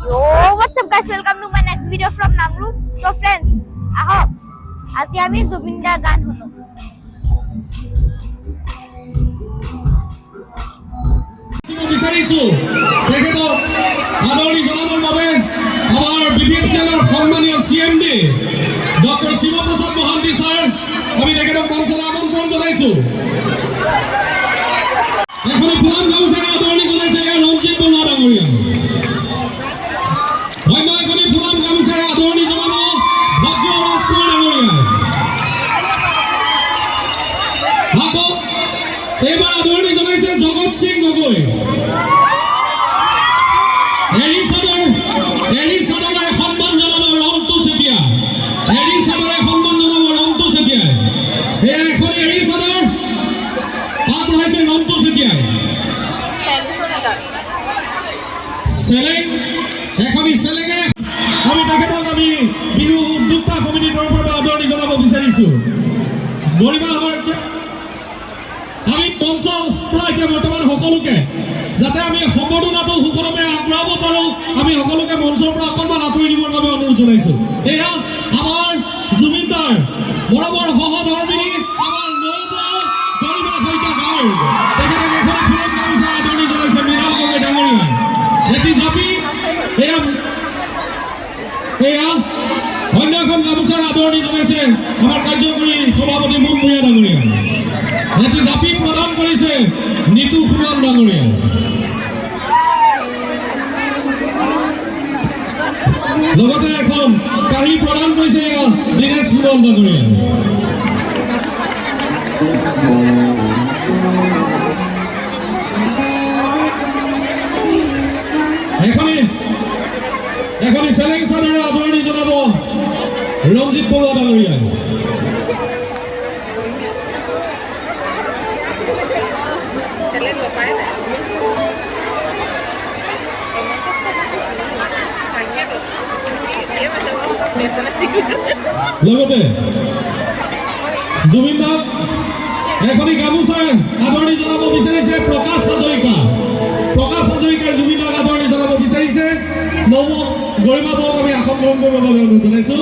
Yo, what's up guys? Welcome to my next video from Namru. So friends, ahok. আজি আমি জুবিনদাৰ গান শুনো। বিচাৰিছো তেখেতক আদৰণি জনাবৰ বাবে আমাৰ বিবিএমচিএলৰ সন্মানীয় CMD doctor Shivaprasad Mohanty sir আমি তেখেতক মঞ্চলৈ আমন্ত্ৰণ জনাইছো। এখনি ফুলাম গামোচাৰে আদৰণি জনাইছে ইয়াৰ ৰঞ্জিত বৰুৱা ডাঙৰীয়া। অন্য এখনি ফুলাম গামোচাৰে আদৰণি জনাব ভদ্ৰ ৰাজকুমাৰ ডাঙৰীয়া। আকৌ এইবাৰ আদৰণি জনাইছে জগত সিং গগৈ। এলিচাদৰে সন্মান জনাব ৰংটু চেতিয়া। এলিচাদৰে সন্মান জনাব ৰংটু চেতিয়াই। এই এখন এলিচাদৰ আগবঢ়াইছে ৰংটু চেতিয়াই। চেলেং এখনি চেলেঙে আমি তেখেতক আমি বিহু উদ্যোক্তা সমিতিৰ তৰফৰ পৰা আদৰণি জনাব বিচাৰিছো। গৰিমা আমাৰ আমি মঞ্চ পৰা এতিয়া বৰ্তমান সকলোকে যাতে আমি সম্বৰ্ধনাটো সুকলমে আগবঢ়াব পাৰোঁ আমি সকলোকে মঞ্চৰ পৰা অকণমান আঁতৰি দিবৰ বাবে অনুৰোধ জনাইছোঁ। এয়া আমাৰ জুবিনদাৰ বৰাবৰ সহধৰ্মিনী আমাৰ নৌবৌ গৰিমা শইকীয়া গাঁৱৰ তেখেতক এখন ফুলৰ গামোচা আদৰণি জনাইছে মৃণাল গগৈ ডাঙৰীয়া। এটি জাপি এয়া অন্য এখন গামোচাৰ আদৰণি জনাইছে আমাৰ কাৰ্যকৰী সভাপতি মুন ভূঞা ডাঙৰীয়া। এটি জাপি প্ৰদান কৰিছে নিতু সোণোৱাল ডাঙৰীয়া। লগতে এখন কাঢ়ি প্ৰদান কৰিছে দীনেশ সোণোৱাল ডাঙৰীয়া। এখনি চেলেং চাদৰে আদৰণি জনাব ৰঞ্জিত বৰুৱা ডাঙৰীয়া। লগতে জুবিনদাক এখনি গামোচাৰে আদৰণি জনাব বিচাৰিছে প্ৰকাশ হাজৰিকা। প্ৰকাশ হাজৰিকাই জুবিনদাক আদৰণি জনাব বিচাৰিছে। নৱ গৰিমা বৌক আমি আসন গ্ৰহণ কৰিবৰ বাবে অনুৰোধ জনাইছো।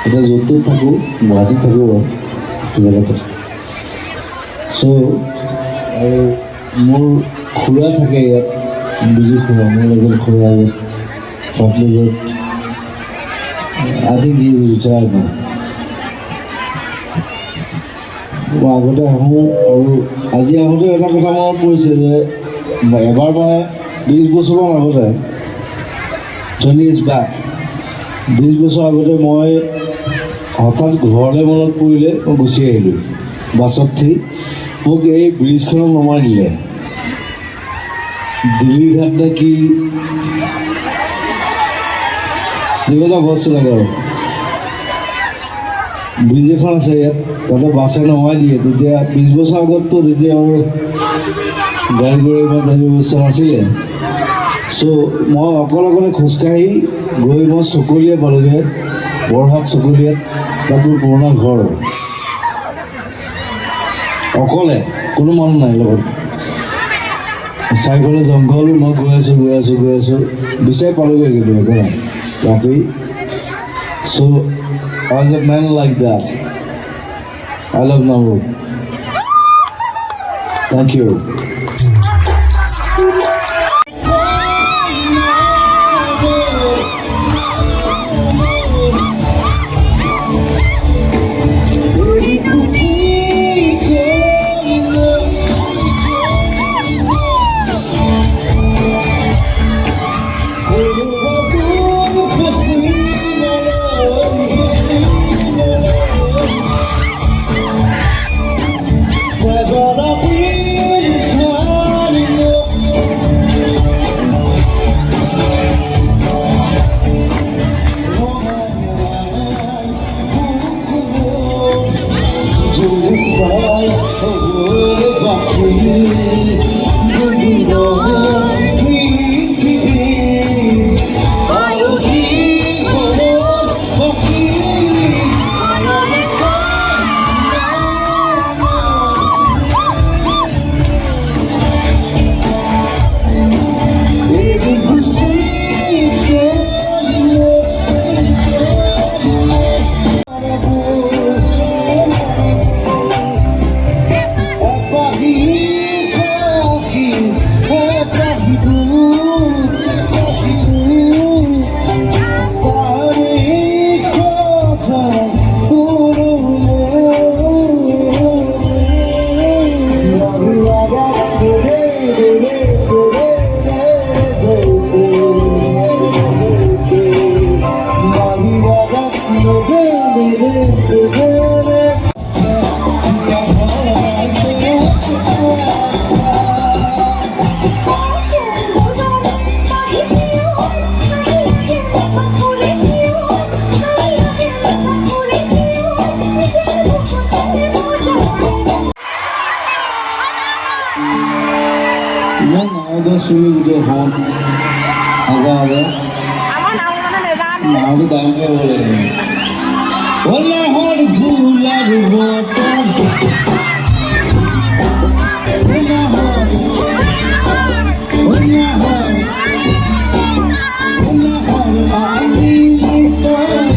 এতিয়া য'ত থাকোঁ গুৱাহাটীত থাকোঁ বাৰু বেলেগ কথা। চ' আৰু মোৰ খুৰা থাকে ইয়াত বিজু খুৰা মোৰ এজন খুৰা ইয়াত ফৰ্টলেজত আই থিংক হি ইজ ৰিটায়াৰ্ড নাও। মই আগতে আহোঁ আৰু আজি আহোঁতে এটা কথা মনত পৰিছে যে এবাৰ মানে 20 বছৰমান আগতে 20 years back 20 বছৰ আগতে মই হঠাৎ ঘৰলৈ মনত পৰিলে মই গুচি আহিলোঁ বাছত উঠি। মোক এই ব্ৰিজখনত নমাই দিলে দিল্লী ঘাট নে কি যিবিলাক বস্তু লাগে আৰু ব্ৰিজ এখন আছে ইয়াত তাতে বাছে নমাই দিয়ে। তেতিয়া 20 বছৰ আগততো তেতিয়া আৰু গাড়ী গড়ী বা গাড়ী ব্যৱস্থা নাছিলে। চ' মই অকলে খোজকাঢ়ি গৈ মই চকলীয়া পালোগৈ বৰহাট চকলীয়াত। তাত মোৰ পুৰণা ঘৰ অকলে কোনো মানুহ নাই লগত। চাৰিফালে জংঘল মই গৈ আছোঁ বিচাৰি পালোগৈ কিন্তু একেবাৰে ৰাতি। চ' I was a man like that. I love Namru. Thank you. We're gonna be মই নাওঁতে চুমি গোটেইখন হাজাৰতে নাওঁটো ডাঙৰকৈ হ'ব লাগে ওলা হ'ল ফুল আৰু বতৰ ওলা হ'ল ওলা হ'ল ওলা হ'ল আমি তই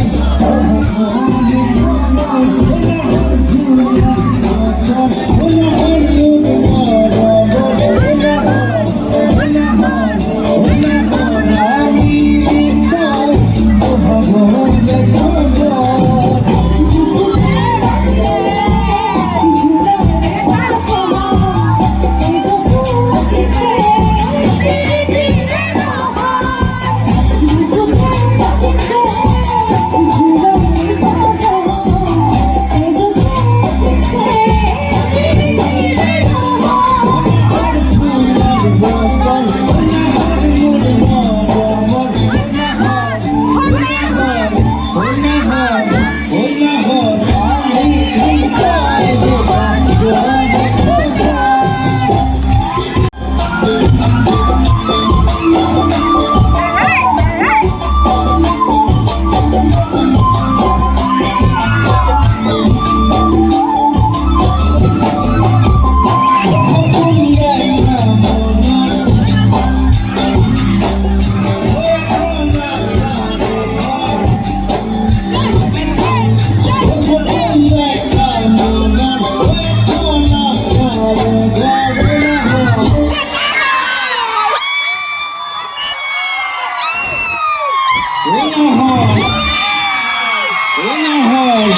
ওলা হ'ল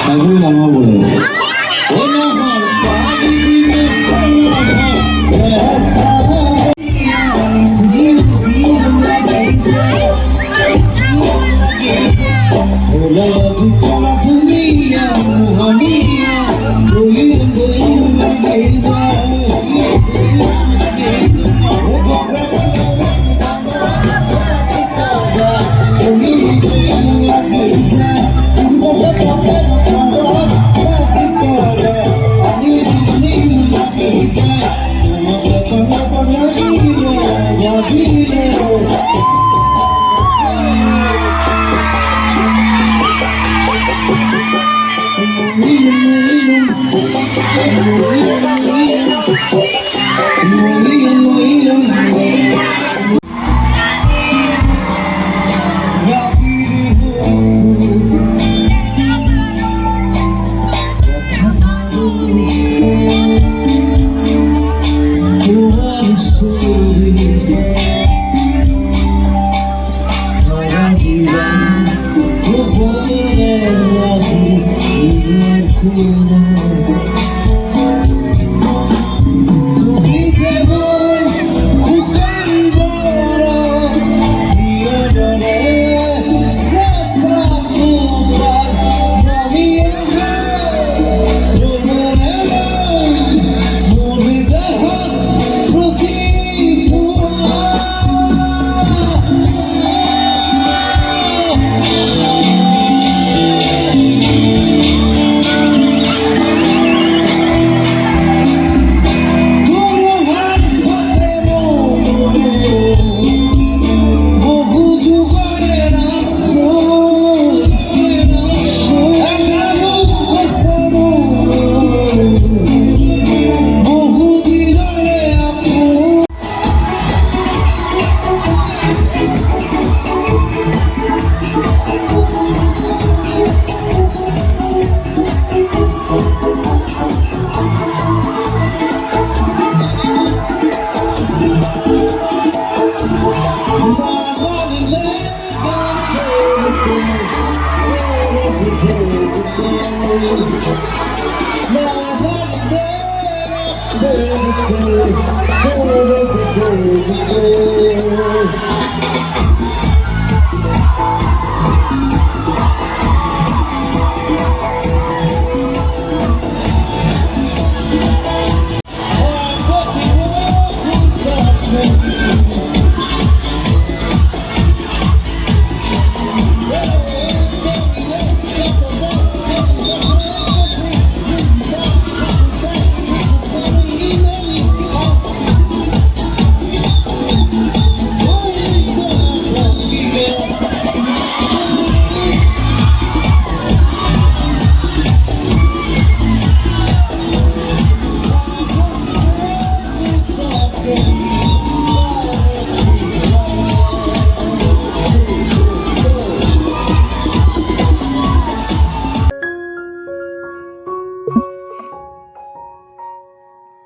চাকৰি ডাঙৰ বোলে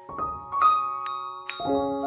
Thank you.